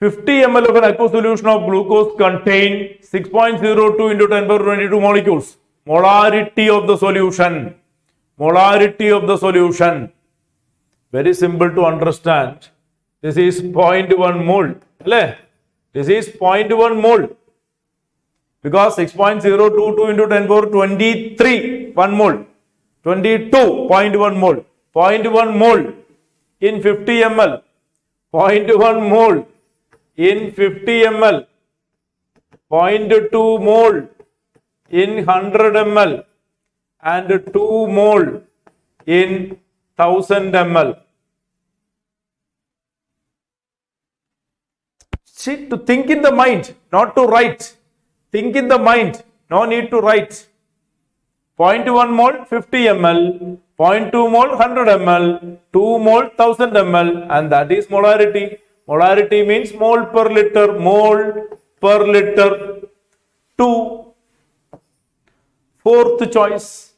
50 ml of an aqueous solution of glucose contain 6.02 into 10 power 22 molecules. Molarity of the solution. Molarity of the solution. Very simple to understand. This is 0.1 mole. This is 0.1 mole. Because 6.022 into 10 power 23, 1 mole. 22.1 mole. 0.1 mole in 50 ml. 0.1 mole in 50 ml. 0.2 mole in 100 ml. And 2 mole in 1000 ml. See, to think in the mind, not to write. Think in the mind, no need to write. 0.1 mole 50 ml, 0.2 mole 100 ml, 2 mole 1000 ml, and that is molarity. Molarity means mole per liter, mole per liter. 2. Fourth choice.